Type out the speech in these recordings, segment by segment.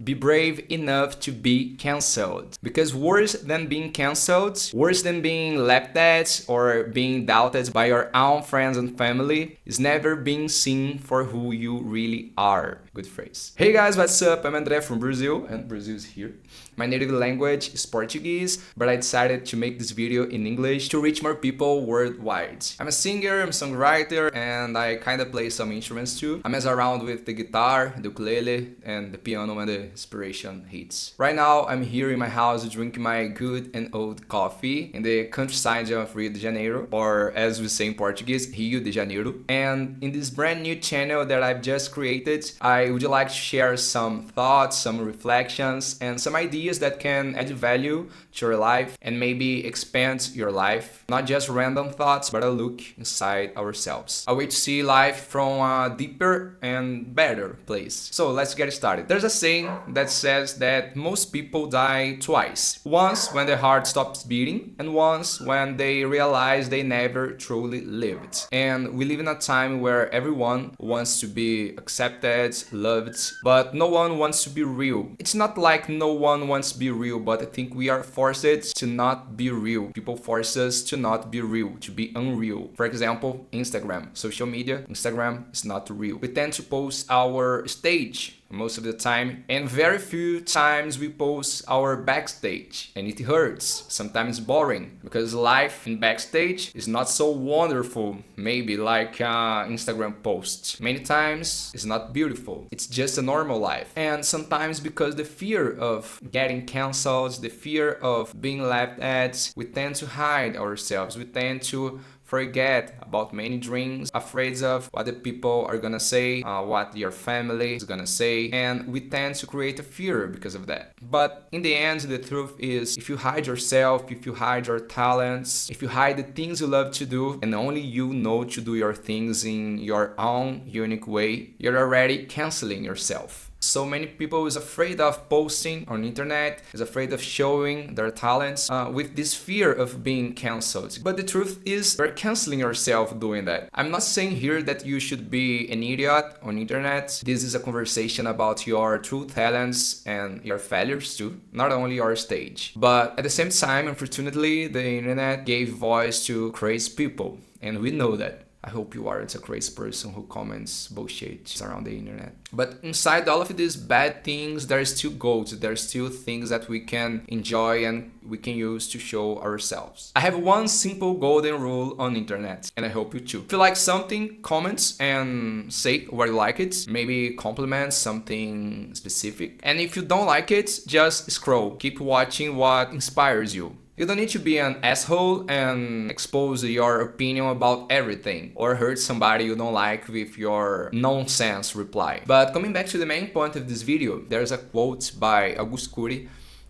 Be brave enough to be cancelled. Because worse than being cancelled, worse than being laughed at or being doubted by your own friends and family, is never being seen for who you really are. Good phrase. Hey guys, what's up? I'm André from Brazil, and Brazil is here. My native language is Portuguese, but I decided to make this video in English to reach more people worldwide. I'm a singer, I'm a songwriter, and I kinda play some instruments too. I mess around with the guitar, the ukulele, and the piano when the inspiration hits. Right now, I'm here in my house drinking my good and old coffee in the countryside of Rio de Janeiro, or as we say in Portuguese, Rio de Janeiro. And in this brand new channel that I've just created, I would like to share some thoughts, some reflections, and some ideas that can add value to your life and maybe expand your life. Not just random thoughts, but a look inside ourselves. A way to see life from a deeper and better place. So let's get started. There's a saying that says that most people die twice. Once when their heart stops beating, and once when they realize they never truly lived. And we live in a time where everyone wants to be accepted, loved, but no one wants to be real. It's not like no one wants to be real, but I think we are forced to not be real. People force us to not be real, to be unreal. For example, Instagram, social media, Instagram is not real. We tend to post our stage most of the time, and very few times we post our backstage, and it hurts, sometimes boring, because life in backstage is not so wonderful, maybe like Instagram posts. Many times it's not beautiful, it's just a normal life. And sometimes because the fear of getting cancelled, the fear of being laughed at, we tend to hide ourselves, we tend to forget about many dreams, afraid of what the people are gonna say, what your family is gonna say, and we tend to create a fear because of that. But in the end, the truth is, if you hide yourself, if you hide your talents, if you hide the things you love to do, and only you know to do your things in your own unique way, you're already canceling yourself. So many people is afraid of posting on internet, is afraid of showing their talents with this fear of being cancelled. But the truth is, you're canceling yourself doing that. I'm not saying here that you should be an idiot on internet. This is a conversation about your true talents and your failures too, not only your stage. But at the same time, unfortunately, the internet gave voice to crazy people, and we know that. I hope you aren't a crazy person who comments bullshit around the internet. But inside all of these bad things, there's still gold. There's still things that we can enjoy and we can use to show ourselves. I have one simple golden rule on internet, and I hope you too. If you like something, comment and say why you like it. Maybe compliment something specific. And if you don't like it, just scroll. Keep watching what inspires you. You don't need to be an asshole and expose your opinion about everything or hurt somebody you don't like with your nonsense reply. But coming back to the main point of this video, there's a quote by Augusto Cury.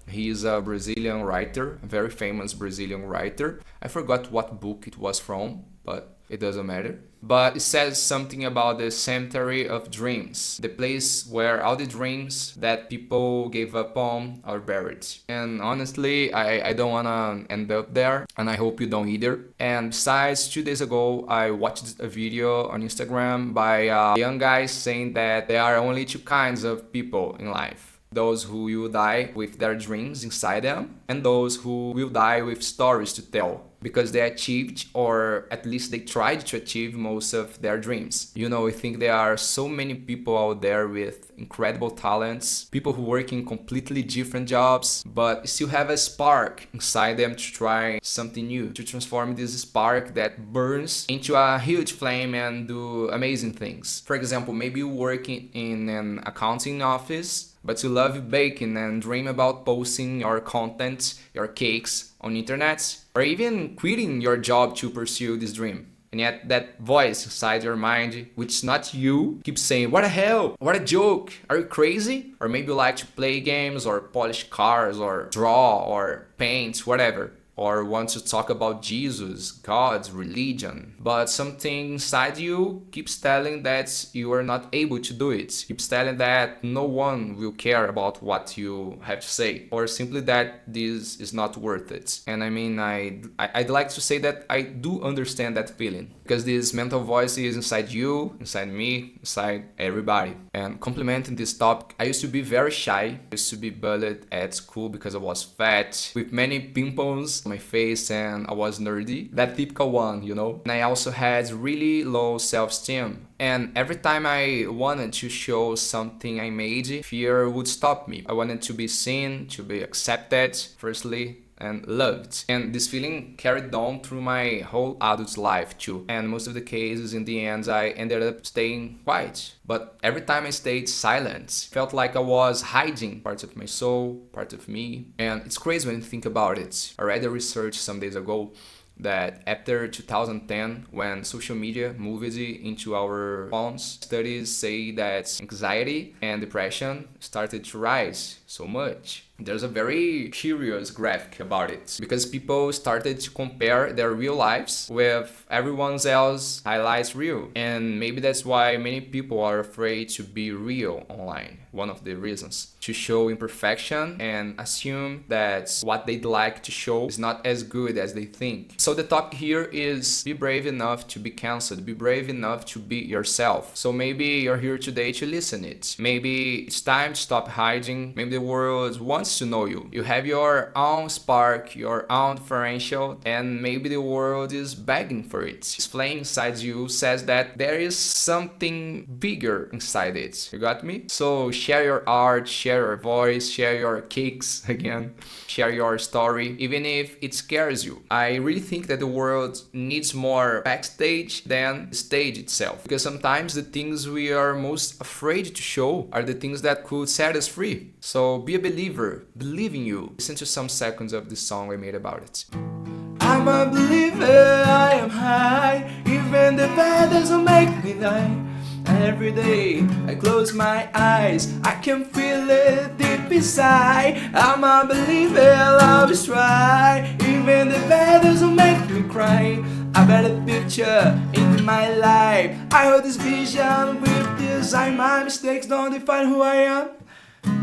He is a Brazilian writer, a very famous Brazilian writer. I forgot what book it was from, but it doesn't matter. But it says something about the cemetery of dreams, the place where all the dreams that people gave up on are buried. And honestly, I don't wanna end up there, and I hope you don't either. And besides, 2 days ago, I watched a video on Instagram by a young guy saying that there are only 2 kinds of people in life. Those who will die with their dreams inside them, and those who will die with stories to tell, because they achieved, or at least they tried to achieve, most of their dreams. You know, I think there are so many people out there with incredible talents, people who work in completely different jobs, but still have a spark inside them to try something new, to transform this spark that burns into a huge flame and do amazing things. For example, maybe you work in an accounting office, but you love baking and dream about posting your content, your cakes on internet, or even quitting your job to pursue this dream. And yet that voice inside your mind, which is not you, keeps saying, what the hell? What a joke? Are you crazy? Or maybe you like to play games or polish cars or draw or paint, whatever. or want to talk about Jesus, God, religion, but something inside you keeps telling that you are not able to do it, keeps telling that no one will care about what you have to say, or simply that this is not worth it. And I mean, I'd like to say that I do understand that feeling, because this mental voice is inside you, inside me, inside everybody. And complementing this topic, I used to be very shy. I used to be bullied at school because I was fat, with many pimples on my face, and I was nerdy. That typical one, you know? And I also had really low self-esteem. And every time I wanted to show something I made, fear would stop me. I wanted to be seen, to be accepted, firstly, and loved. And this feeling carried on through my whole adult life too. And most of the cases, in the end, I ended up staying quiet. But every time I stayed silent, felt like I was hiding parts of my soul, part of me. And it's crazy when you think about it. I read a research some days ago that after 2010, when social media moved into our phones, studies say that anxiety and depression started to rise so much. There's a very curious graphic about it, because people started to compare their real lives with everyone else's highlights reel. And maybe that's why many people are afraid to be real online. One of the reasons, to show imperfection and assume that what they'd like to show is not as good as they think. So the topic here is be brave enough to be cancelled. Be brave enough to be yourself. So maybe you're here today to listen it. Maybe it's time to stop hiding. Maybe the world wants to know you. You have your own spark, your own differential, and maybe the world is begging for it. This flame inside you says that there is something bigger inside it. You got me? So share your art, share your voice, share your kicks again, share your story, even if it scares you. I really think that the world needs more backstage than the stage itself, because sometimes the things we are most afraid to show are the things that could set us free. So be a believer, believe in you. Listen to some seconds of this song I made about it. I'm a believer, I am high, even the bad doesn't make me die. Every day I close my eyes, I can feel it deep inside. I'm a believer, I'll always try, even the bad doesn't make me cry. A better picture in my life, I hold this vision with design. My mistakes don't define who I am.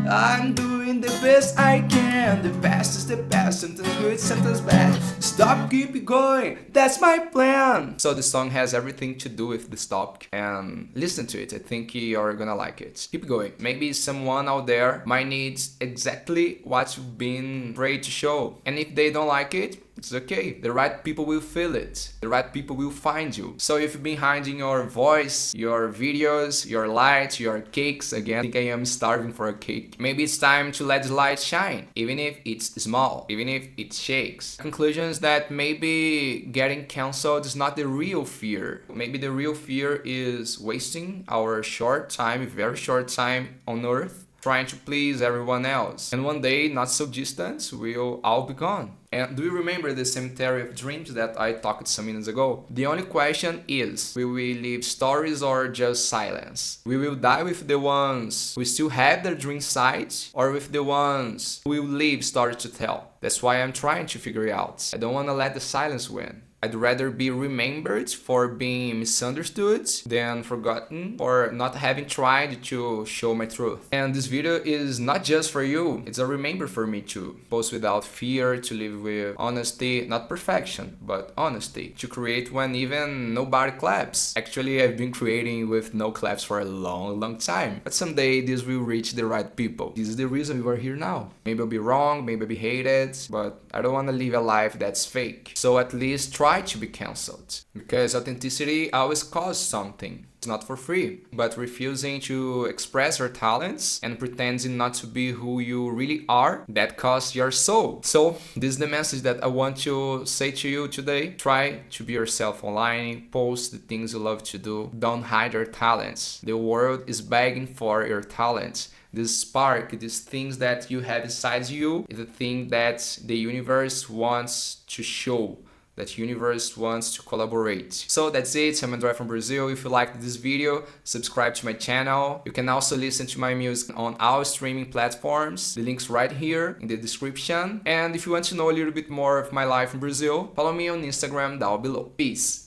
I'm doing the best I can. The past is the past, sometimes good, sometimes bad. Stop, keep it going, that's my plan. So the song has everything to do with this topic, and listen to it. I think you're gonna like it. Keep going. Maybe someone out there might need exactly what you've been afraid to show, and if they don't like it, it's okay. The right people will feel it. The right people will find you. So if you've been hiding your voice, your videos, your lights, your cakes, again, I think I am starving for a cake. Maybe it's time to let the light shine, even if it's small, even if it shakes. Conclusion is that maybe getting cancelled is not the real fear. Maybe the real fear is wasting our short time, very short time on earth, trying to please everyone else. And one day, not so distant, we'll all be gone. And do you remember the cemetery of dreams that I talked some minutes ago? The only question is, will we leave stories or just silence? We will die with the ones who still have their dream sites, or with the ones who will leave stories to tell? That's why I'm trying to figure it out. I don't want to let the silence win. I'd rather be remembered for being misunderstood than forgotten for not having tried to show my truth. And this video is not just for you, it's a reminder for me to post without fear, to live with honesty, not perfection, but honesty, to create when even nobody claps. Actually, I've been creating with no claps for a long time, but someday this will reach the right people. This is the reason we are here now. Maybe I'll be wrong, maybe I'll be hated, but I don't want to live a life that's fake. So at least try to be cancelled, because authenticity always costs something. It's not for free, but refusing to express your talents and pretending not to be who you really are, that costs your soul. So this is the message that I want to say to you today. Try to be yourself online, post the things you love to do, don't hide your talents. The world is begging for your talents. This spark, these things that you have inside you, is the thing that the universe wants to show that universe wants to collaborate. So that's it. I'm André from Brazil. If you liked this video, subscribe to my channel. You can also listen to my music on all streaming platforms. The link's right here in the description. And if you want to know a little bit more of my life in Brazil, follow me on Instagram down below. Peace!